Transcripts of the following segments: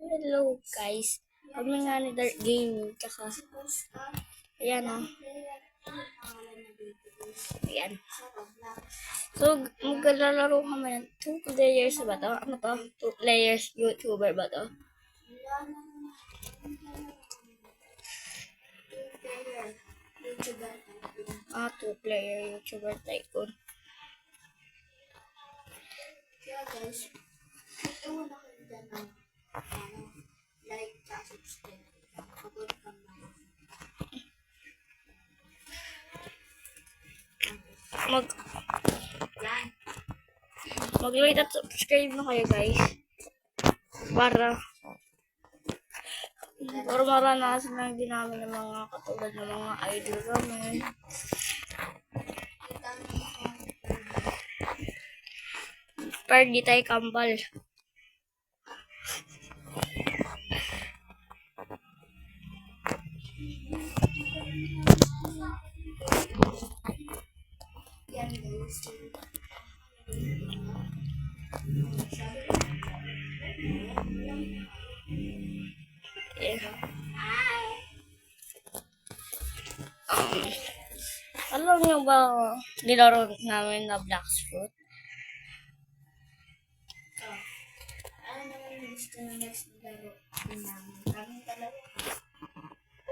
Hello guys, kami nga ni Dark Gaming, tsaka, ayan o, ayan. So, maglalaro kami ng 2 players ba to? Ano to? 2 players YouTuber ba to? Ah, 2 player YouTuber tycoon. Kaya guys, ito na kayo dyan ng like, subscribe. Kapag kami Mag yan. Mag-like at subscribe na kayo guys. Para maranasan lang din namin ng mga katulad ng mga idol namin. Pero di tayo kambal. Yan guys. Alam niyo ba nilaro namin na Black Fruit? Ano naman yung gusto na next na laro din namin? Kaming dalawa.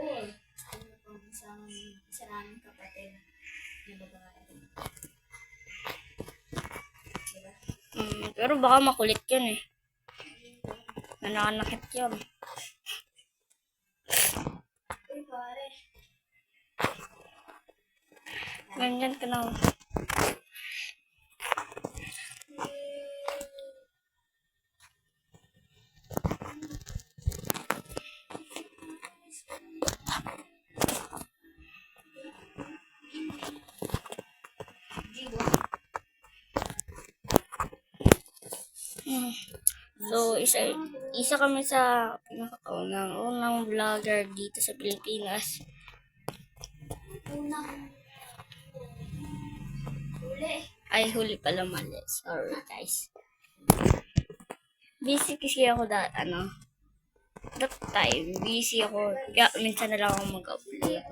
Oo. Ano pang isa namin kapatid na babae. Diba? Pero baka makulit yun eh. Nananakit yun. Uy pare. Ganyan ka na. So, isa kami sa unang vlogger dito sa Pilipinas. Unang huli. Ay, huli pala mali. Sorry, guys. Busy kasi ako that time. Busy ako. Kaya minsan na lang ako mag-upload.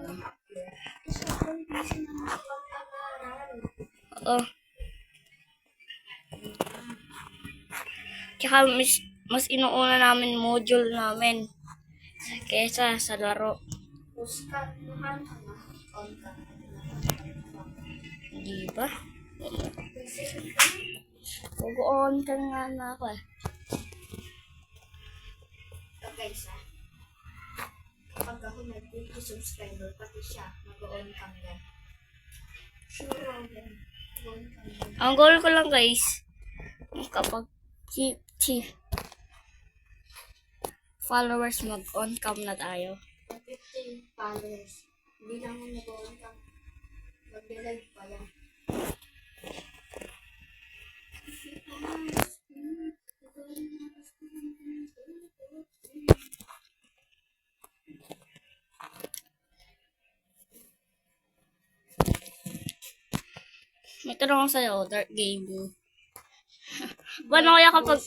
Kasi ako busy na nakapag-aral. Oo. Tsaka mas inuuna namin module namin kesa sa laro. Puskat naman ano. On ka. Di ba? Mag-on ka nga na ako eh. Ito guys kapag ako nag-50 subscriber, pati siya, mag-on kami yan. Sure ako yan. Mag-on kami yan. Ang goal ko lang guys, kapag 50 followers, mag-on cam na tayo. 50 followers. Hindi lang mo nag-on kami. Mag-live pa yan. May tanong ako sa'yo, Dark Gaming. Paano kaya kapag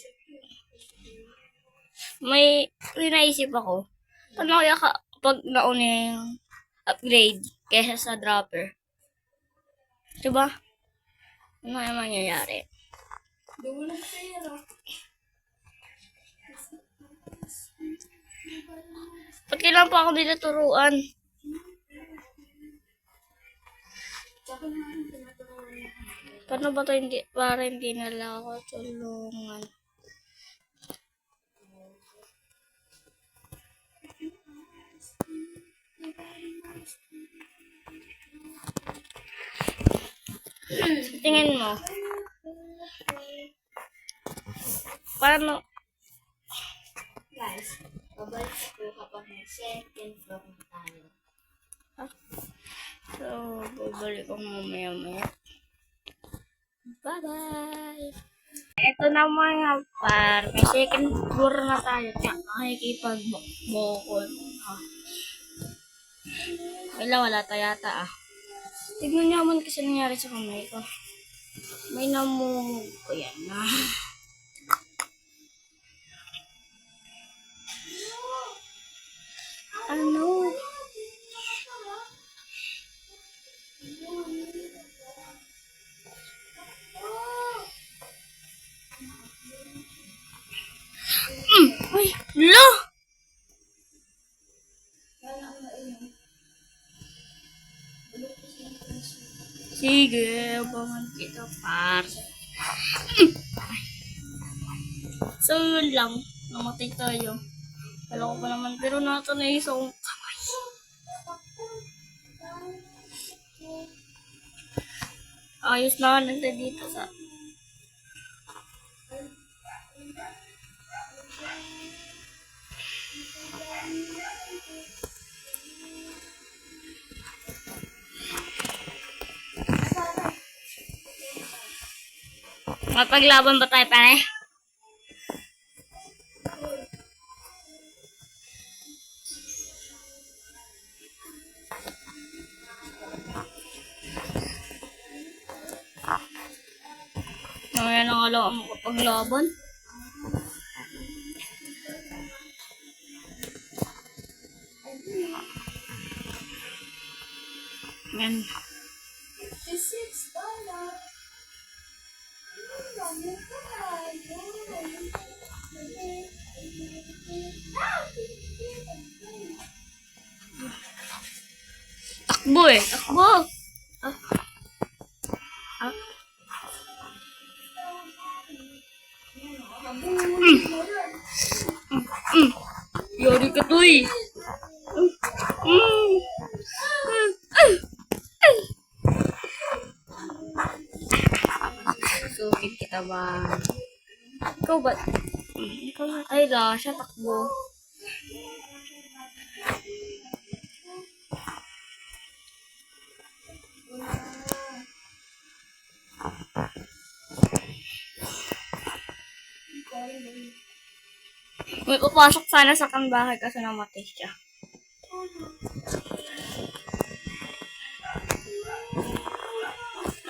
may naisip ako, paano kaya kapag nauna yung upgrade kesa sa dropper? Diba? Ano kaya mangyayari? Dulang pera. Ba't kailan pa ako nila turuan? Tsaka naman tinaturuan niya. Paano ba to para hindi nila ako tulungan? Tingin mo, paano? Guys, babalik ko kapag may second floor na tayo. So, babalik ko mamaya-maya. Bye-bye! Ito naman nga par, may second floor na tayo. Tsaka nakikipag-bokol. Wala tayo yata ah. Tignan niyo naman kasi nangyari sa kamay ko. May namumog ko yan na. Sige, abangan kita, par. So, yun lang. Namatay tayo. Wala ko pa naman. Pero nato na isang kamay. Ayos na lang tayo dito sa... Mapaglaban ba tayo, pare? Ngayon ang alam ang makapaglaban. Yan. Takbo eh. Takbo. Ah. Ah. Yari ka to eh. Sukit kita ba? Ikaw ba? Ikaw na. Ay la, siya takbo. May papasok sana sa kang bahay kasi namatay siya.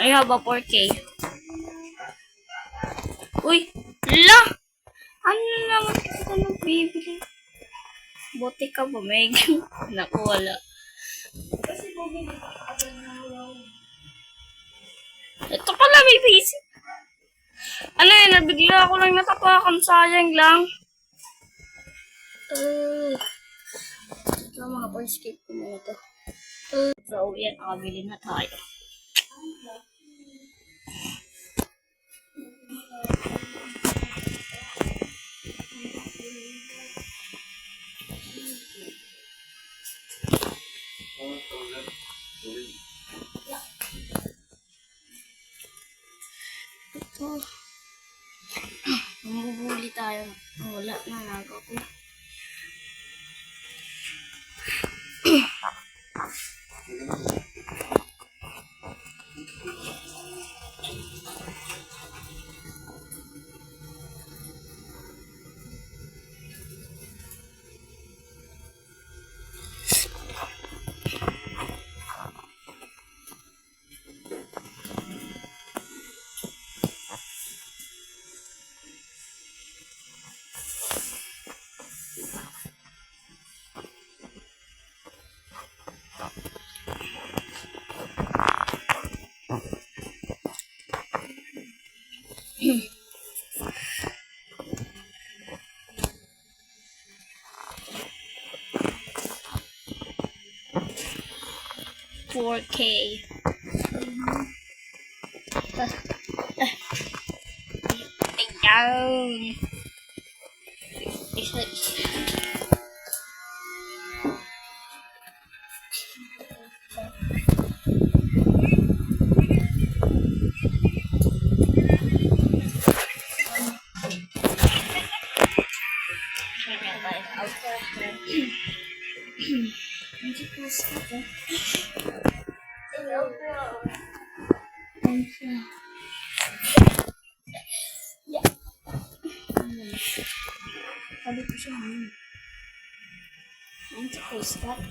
I have a 4K. Uy! La! Ano naman kita nang bibili? Bote ka ba, Meg? Naku, wala. Kasi bumili ako ng Ito pala, may PC. Ano yun, nabigla ako lang natapakan. Sayang lang. Ito mga escape ko muna to. So, yan. Nakabili na tayo. Ito. Mamubuli tayo. Wala na nagaw ko. $4K. Ayan. Isa. Yeah. Sabi ko siya ngayon. Nanti postcard.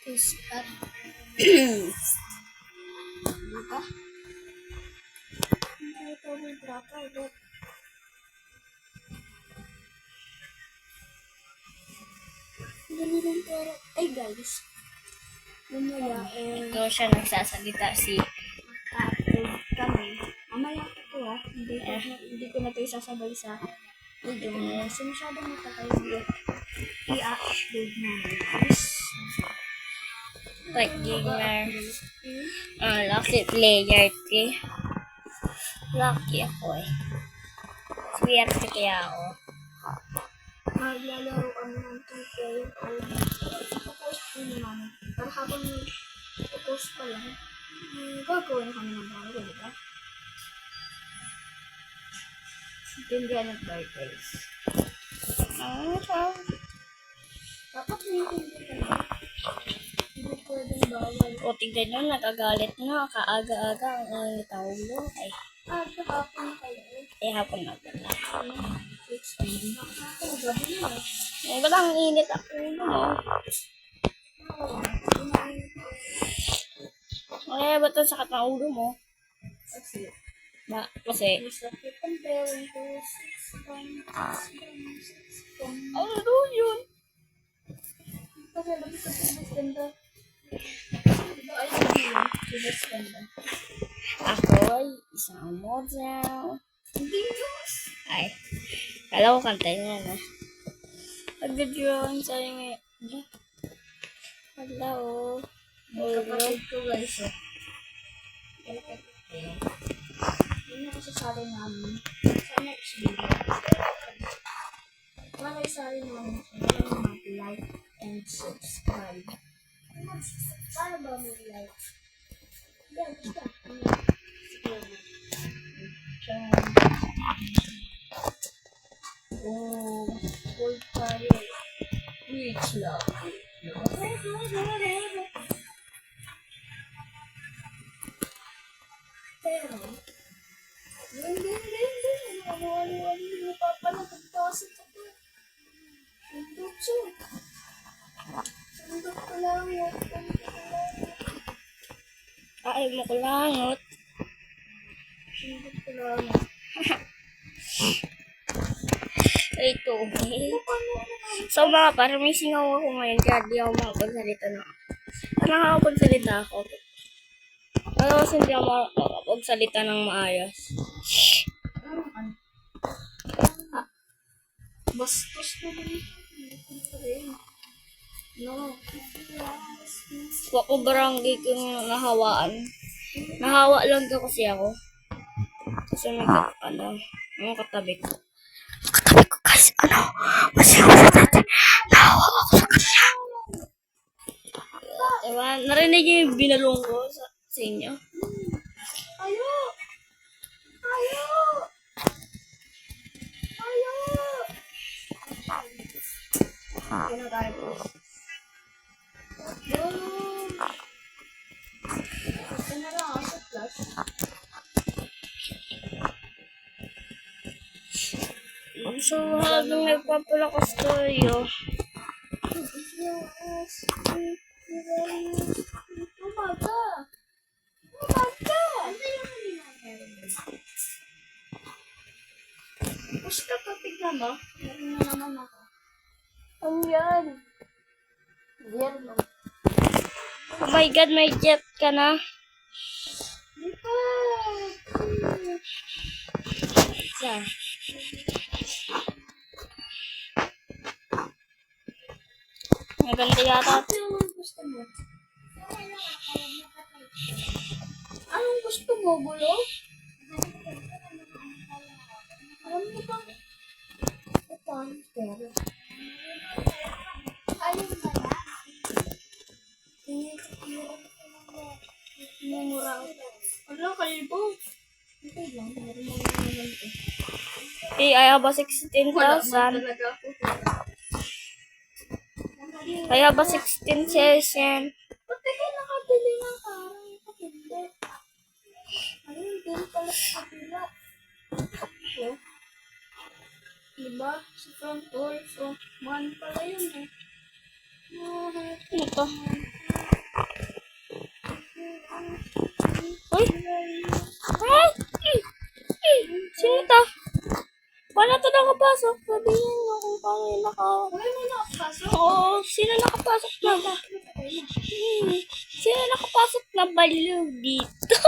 Postcard. Diba? Hindi ito may braka. Dali lang pero. Ay guys. Mamaya ito siya nagsasalita si upload kami. Mamaya ito hindi ko na ito isasabay sa video mo. So masyadong matatayo i-upload namin. Guys. Like gamer. Lucky player 3. Lucky ako eh. Swerte kaya ako. Maglalaro kami ng 2 player post ko naman. Para habang post pa lang, gagawin kami ng bago, di ba? Tindihan ng birthdays. Dapat hindi ka na. Hindi pwedeng bawal. O, tignan nyo, nagagalit na. Kaaga-aga ang tawlo. Ay, Kahapon kayo. hapon na pala. It's gabi na. Ay, ba't ang init ako mo? Ay, ba't ang sakit ng ulo mo? Kasi, Kasi, masakit ang bewang ko. 6 ano yun? Kasi labis sa tubig ganda. Diba ay yun? Tubig ganda. Ako ay isang model. Hindi news. Ay, kala ko kanta niya na. Pag-drawing sa nga. Wala o. Kapatid ko guys. Yun na kasasali namin. Sa next video. Para isali namin siya. Mag-like and subscribe. Paano ba mag-like? Yan, basta. Oh, gold tayo. Rich love. Pero, hindi. Ano, papalagpasit ako. Sundot siya. Sundot ko lang yun. Ay, makulangot. Sundot ko lang yun. Ito, okay. So mga parang may singaw ako ngayon kaya di ako makapagsalita na. Nakakapagsalita ako. Pero kasi hindi ako makapagsalita ng maayos. Bastos ko rin. No. Wako barangay ko yung nahawaan. Nahawa lang daw kasi ako. Kasi may mga katabi ko. Katabi ko kasi kasi ako sa dati. Nahawa ako sa kanya. Diba? Narinig niyo yung binalong ko sa inyo? Ayo! Ano tayo po? Ito na lang ako sa plus. So, habang nagpapalakas tayo, Umaga! Gusto ka tignan mo? Meron na naman ako. ano yan? Yerno. Oh my God, may jet ka na. Di pa! Saan? Maganda yata. Anong gusto mo? Anong gusto mo, Bulo? Alam mo ba? Ito ang pera. Ayun ba na? Mumura ako. Ano, kalbo? Okay lang, meron mo naman ito. Hey, I have a 16,000. Talaga ako. I have a 16,000. Ba't kayo nakabili ng karang kapindi? Ayun, din pala sa kapila. So, diba? Sa front door, front man pala yun eh. Ano to? Uy! Ay! Sino to? Paano to nakapasok? Sabihin mo kung paano yung Uy, may nakapasok. Oo, sino nakapasok na ba? Sino nakapasok na baliw dito?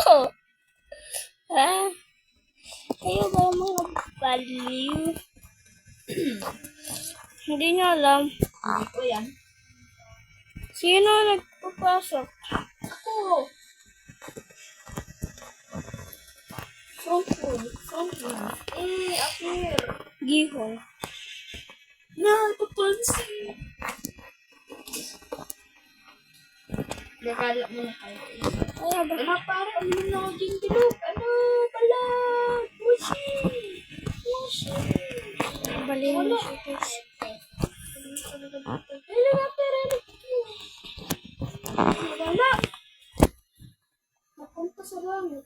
Ha? Kayo ba yung mga baliw? Hindi niyo alam. Hindi ko yan. Sino magpasok? Ako. Front wall. Front wall. Appear. Gihon. Na, papansin. Gagala mo na kayo. Ay, ba? Parang ano na ako din bilog. Ano pala? Mushi. Mushi. Balin mo Wala. siya, guys. Helicopter, helicopter. Wala. Napunta sa langit.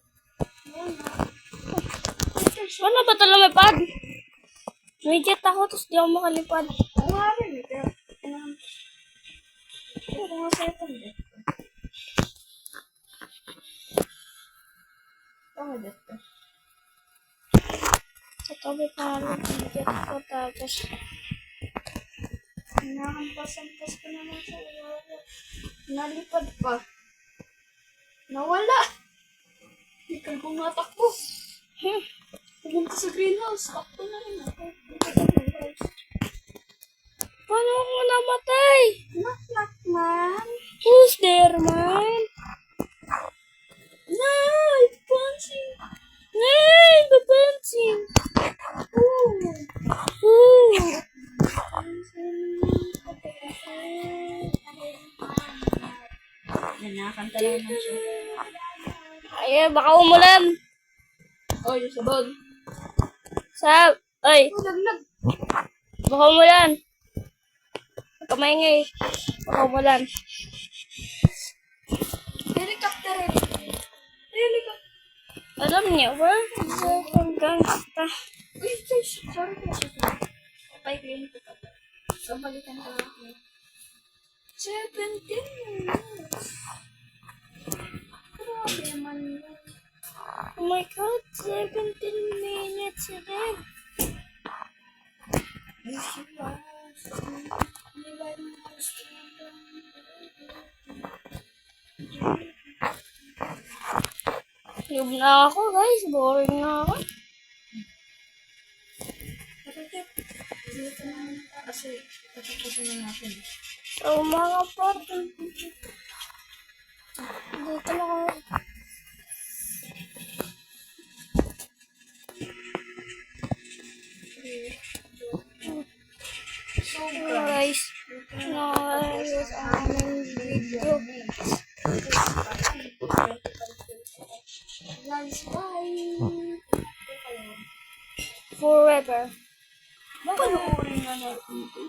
Wala. Ano ba talaga may pad? May jet ako, tapos di ako makalipad. Ako nga rin eh. Pero, pero nga sa'yo ito. Ako dito. Sa tabi pa lang yung jet ko, tapos Nahampas-hampas ko naman sa wala. Nalipad pa. Nawala. Ikaw kung natakbo. Pumunta sa greenhouse. Takbo na rin ako. paano ako namatay? Knock-knock, man. Who's there, man? Nay! Pansy! Hey, babansin! Ooh! Ooh! Nanakanta lang naman siya. Ay, baka umulan. Oh, yung sabon. Ay, Oh, laglag. baka umulan. Kamaingay. Baka umulan. Helicopter, helicopter. Helicopter. Alam niyo ba? Hanggang ta. Uy, guys. Sorry po siya. Paiklin ko pa. Kabalikan ko ako. 17 minutes. Grabe naman yun. Oh my God, 17 minutes again. Ay, siya. Hindi ba yung gusto Yub na ako, guys. Boring na ako. Bakit? Dito naman kasi tatapusin na natin. So, mga party. Dito na ako. So, Guys, nakayos ang aming video. guys, bye! Forever. Panoorin na natin ito.